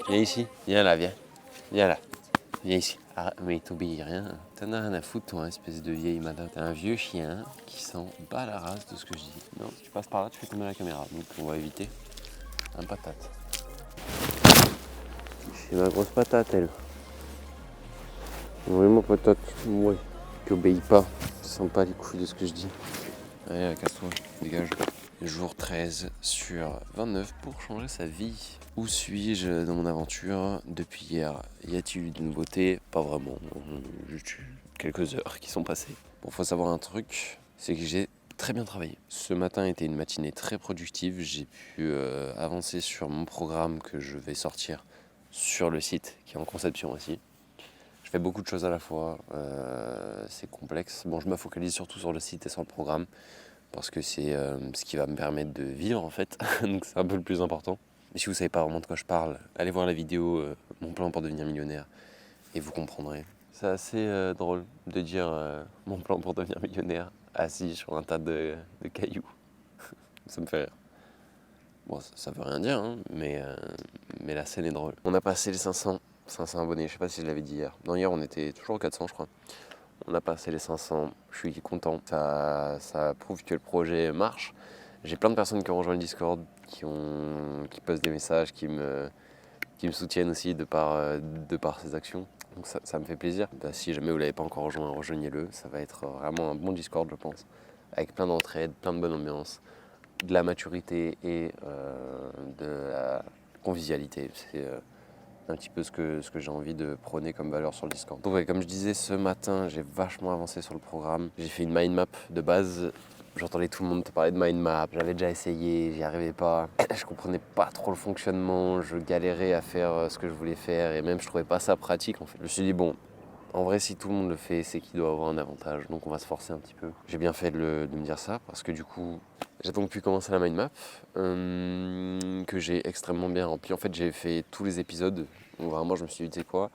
Viens ici, viens là, viens. Viens là. Viens ici. Ah, mais il t'obéit rien. T'en as rien à foutre, toi, espèce de vieille madame. T'es un vieux chien qui s'en bat la race de ce que je dis. Non, si tu passes par là, tu fais tomber la caméra. Donc on va éviter. Un patate. C'est ma grosse patate, elle. Oui, mon patate. Oui. Qui obéit pas. Qui sent pas les couilles de ce que je dis. Allez, casse-toi. Dégage. Jour 13 sur 29 pour changer sa vie. Où suis-je dans mon aventure depuis hier? Y a-t-il eu de nouveautés? Pas vraiment. Juste quelques heures qui sont passées. Bon, faut savoir un truc, c'est que j'ai très bien travaillé. Ce matin était une matinée très productive. J'ai pu avancer sur mon programme que je vais sortir sur le site, qui est en conception aussi. Je fais beaucoup de choses à la fois. C'est complexe. Bon, je me focalise surtout sur le site et sur le programme, parce que c'est ce qui va me permettre de vivre en fait, donc c'est un peu le plus important. Et si vous ne savez pas vraiment de quoi je parle, allez voir la vidéo Mon plan pour devenir millionnaire et vous comprendrez. C'est assez drôle de dire mon plan pour devenir millionnaire assis sur un tas de cailloux. Ça me fait rire. Bon, ça veut rien dire, hein, mais la scène est drôle. On a passé les 500 abonnés, je sais pas si je l'avais dit hier. Non, hier on était toujours aux 400 je crois. On a passé les 500, je suis content. Ça prouve que le projet marche. J'ai plein de personnes qui ont rejoint le Discord, qui postent des messages, qui me soutiennent aussi de par ces actions. Donc ça me fait plaisir. Si jamais vous ne l'avez pas encore rejoint, rejoignez-le. Ça va être vraiment un bon Discord, je pense. Avec plein d'entraide, plein de bonne ambiance, de la maturité et de la convivialité. C'est un petit peu ce que j'ai envie de prôner comme valeur sur le Discord. Donc ouais, comme je disais, ce matin, j'ai vachement avancé sur le programme. J'ai fait une mind map de base. J'entendais tout le monde te parler de mind map. J'avais déjà essayé, j'y arrivais pas. Je comprenais pas trop le fonctionnement. Je galérais à faire ce que je voulais faire et même je trouvais pas ça pratique en fait. Je me suis dit bon, en vrai, si tout le monde le fait, c'est qu'il doit avoir un avantage. Donc on va se forcer un petit peu. J'ai bien fait de me dire ça parce que du coup, j'ai donc pu commencer la mind map que j'ai extrêmement bien rempli. En fait, j'ai fait tous les épisodes. Donc vraiment, je me suis dit, tu sais quoi,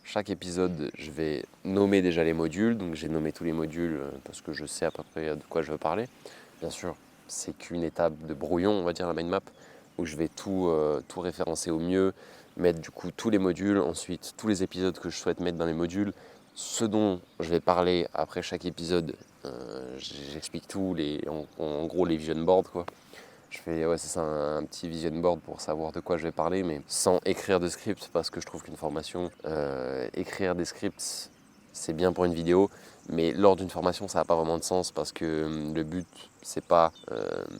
chaque épisode, je vais nommer déjà les modules. Donc j'ai nommé tous les modules parce que je sais à peu près de quoi je veux parler. Bien sûr, c'est qu'une étape de brouillon, on va dire, la mind map, où je vais tout référencer au mieux, mettre du coup tous les modules, ensuite tous les épisodes que je souhaite mettre dans les modules, ce dont je vais parler après chaque épisode, j'explique tout, en gros les vision boards quoi. Je fais c'est ça, un petit vision board pour savoir de quoi je vais parler, mais sans écrire de script, parce que je trouve qu'une formation, écrire des scripts, c'est bien pour une vidéo, mais lors d'une formation, ça n'a pas vraiment de sens, parce que le but, c'est pas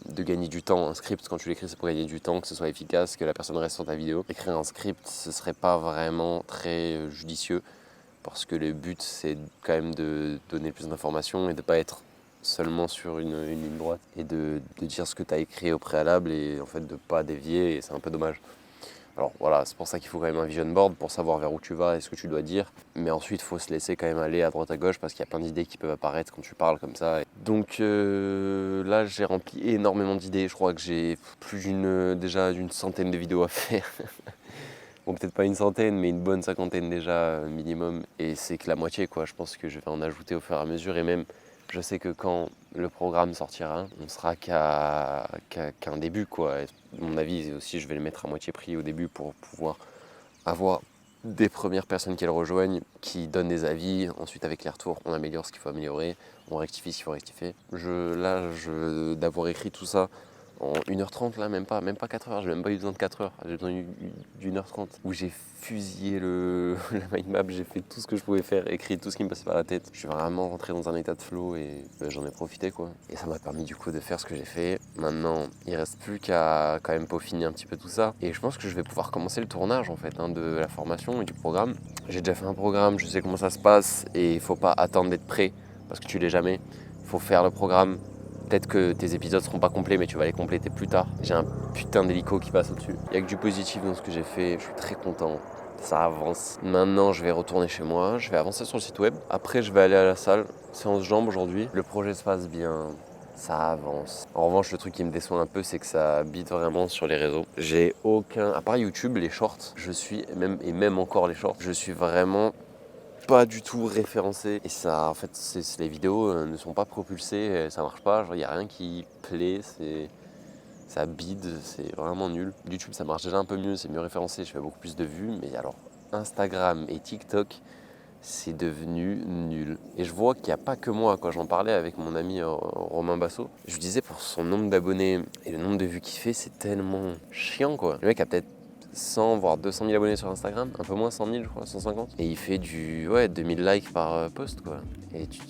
de gagner du temps. Un script, quand tu l'écris, c'est pour gagner du temps, que ce soit efficace, que la personne reste sur ta vidéo. Écrire un script, ce serait pas vraiment très judicieux, parce que le but, c'est quand même de donner plus d'informations et de pas être seulement sur une ligne droite et de dire ce que tu as écrit au préalable et en fait de pas dévier, et c'est un peu dommage. Alors voilà, c'est pour ça qu'il faut quand même un vision board pour savoir vers où tu vas et ce que tu dois dire. Mais ensuite, il faut se laisser quand même aller à droite à gauche parce qu'il y a plein d'idées qui peuvent apparaître quand tu parles comme ça. Donc là, j'ai rempli énormément d'idées. Je crois que j'ai déjà d'une centaine de vidéos à faire. Bon, peut-être pas une centaine, mais une bonne cinquantaine déjà minimum. Et c'est que la moitié, quoi. Je pense que je vais en ajouter au fur et à mesure. Et même, je sais que quand le programme sortira, on sera qu'un début, quoi. Et à mon avis, aussi, je vais le mettre à moitié prix au début pour pouvoir avoir des premières personnes qui le rejoignent, qui donnent des avis. Ensuite, avec les retours, on améliore ce qu'il faut améliorer, on rectifie ce qu'il faut rectifier. D'avoir écrit tout ça en 1h30, là, même pas 4h, j'ai même pas eu besoin de 4h, j'ai besoin d'1h30, où j'ai fusillé la mind map, j'ai fait tout ce que je pouvais faire, écrit tout ce qui me passait par la tête. Je suis vraiment rentré dans un état de flow et j'en ai profité quoi. Et ça m'a permis du coup de faire ce que j'ai fait. Maintenant, il reste plus qu'à quand même peaufiner un petit peu tout ça. Et je pense que je vais pouvoir commencer le tournage en fait de la formation et du programme. J'ai déjà fait un programme, je sais comment ça se passe et il faut pas attendre d'être prêt parce que tu l'es jamais. Il faut faire le programme. Peut-être que tes épisodes seront pas complets, mais tu vas les compléter plus tard. J'ai un putain d'hélico qui passe au-dessus. Il y a que du positif dans ce que j'ai fait, je suis très content. Ça avance. Maintenant, je vais retourner chez moi, je vais avancer sur le site web. Après, je vais aller à la salle, séance jambes aujourd'hui. Le projet se passe bien, ça avance. En revanche, le truc qui me déçoit un peu, c'est que ça bite vraiment sur les réseaux. J'ai aucun, à part YouTube, les shorts, même encore les shorts, je suis vraiment pas du tout référencé et ça en fait les vidéos ne sont pas propulsées, ça marche pas, il y a rien qui plaît, ça bide, c'est vraiment nul. YouTube, ça marche déjà un peu mieux, c'est mieux référencé, je fais beaucoup plus de vues. Mais alors, Instagram et TikTok, c'est devenu nul. Et je vois qu'il n'y a pas que moi, quand j'en parlais avec mon ami Romain Basso, je lui disais pour son nombre d'abonnés et le nombre de vues qu'il fait, c'est tellement chiant quoi. Le mec a peut-être 100 voire 200 000 abonnés sur Instagram, un peu moins, 100 000 je crois, 150. Et il fait 2000 likes par post quoi.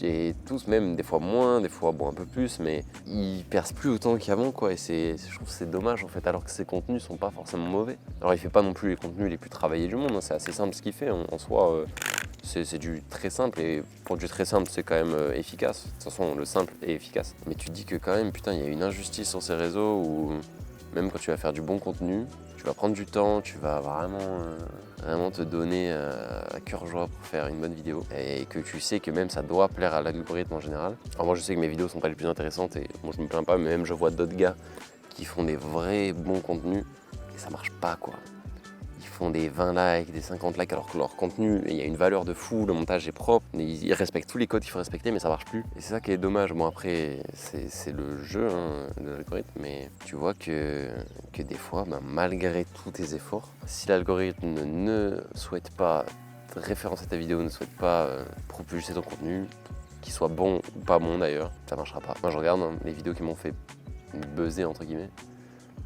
Et tous même, des fois moins, des fois bon un peu plus, mais il perce plus autant qu'avant quoi. Et je trouve que c'est dommage en fait, alors que ses contenus sont pas forcément mauvais. Alors il fait pas non plus les contenus les plus travaillés du monde, hein. C'est assez simple ce qu'il fait en soi. C'est du très simple et pour du très simple c'est quand même efficace. De toute façon le simple est efficace. Mais tu te dis que quand même putain il y a une injustice sur ces réseaux où même quand tu vas faire du bon contenu, tu vas prendre du temps, tu vas vraiment te donner à cœur joie pour faire une bonne vidéo et que tu sais que même ça doit plaire à l'algorithme en général. Alors moi je sais que mes vidéos sont pas les plus intéressantes et bon je me plains pas, mais même je vois d'autres gars qui font des vrais bons contenus et ça marche pas quoi. Ils font des 20 likes, des 50 likes alors que leur contenu, il y a une valeur de fou, le montage est propre, ils respectent tous les codes qu'il faut respecter mais ça marche plus. Et c'est ça qui est dommage. Bon après, c'est le jeu hein, de l'algorithme, mais tu vois que des fois, malgré tous tes efforts, si l'algorithme ne souhaite pas référencer ta vidéo, ne souhaite pas propulser ton contenu, qu'il soit bon ou pas bon d'ailleurs, ça marchera pas. Moi je regarde les vidéos qui m'ont fait buzzer entre guillemets.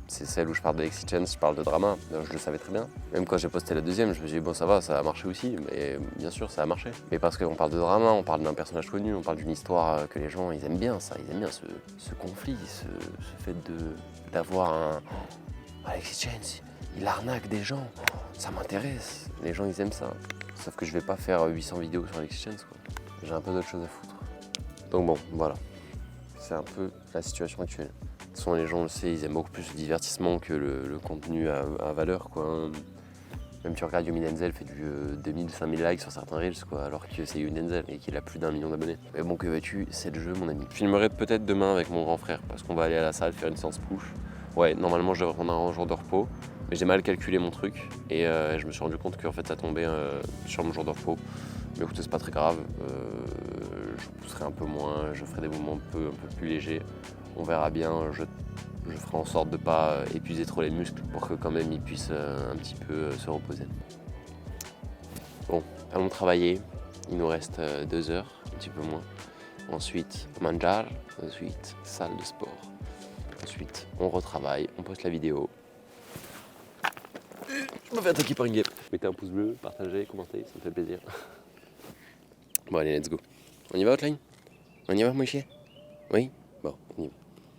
C'est celle où je parle de Chance, je parle de drama, je le savais très bien. Même quand j'ai posté la deuxième, je me suis dit bon ça va, ça a marché aussi, mais bien sûr ça a marché. Mais parce qu'on parle de drama, on parle d'un personnage connu, on parle d'une histoire que les gens ils aiment bien ça, ils aiment bien ce conflit, ce fait d'avoir un Alexis Chance, il arnaque des gens, ça m'intéresse, les gens ils aiment ça. Sauf que je vais pas faire 800 vidéos sur Alexis Chance quoi, j'ai un peu d'autres choses à foutre. Donc bon, voilà, c'est un peu la situation actuelle. De toute façon, les gens le savent, ils aiment beaucoup plus le divertissement que le contenu à valeur, quoi. Même tu regardes Yomi Denzel fait du 2000, 5000 likes sur certains reels, quoi, alors que c'est Yomi Denzel et qu'il a plus d'1 million d'abonnés. Mais bon, que veux-tu, c'est le jeu, mon ami. Je filmerai peut-être demain avec mon grand frère, parce qu'on va aller à la salle faire une séance push. Ouais, normalement, je devrais prendre un jour de repos, mais j'ai mal calculé mon truc, et je me suis rendu compte qu'en fait, ça tombait sur mon jour de repos. Mais écoutez, c'est pas très grave, je pousserai un peu moins, je ferai des mouvements un peu plus légers. On verra bien, je ferai en sorte de ne pas épuiser trop les muscles pour que quand même ils puissent un petit peu se reposer. Bon, allons travailler, il nous reste 2 heures, un petit peu moins. Ensuite, manjar, ensuite salle de sport. Ensuite, on retravaille, on poste la vidéo. Je me fais attaquer par une guêpe. Mettez un pouce bleu, partagez, commentez, ça me fait plaisir. Bon allez, let's go. On y va, Outline? On y va, mon chien? Oui? Bon, on y va.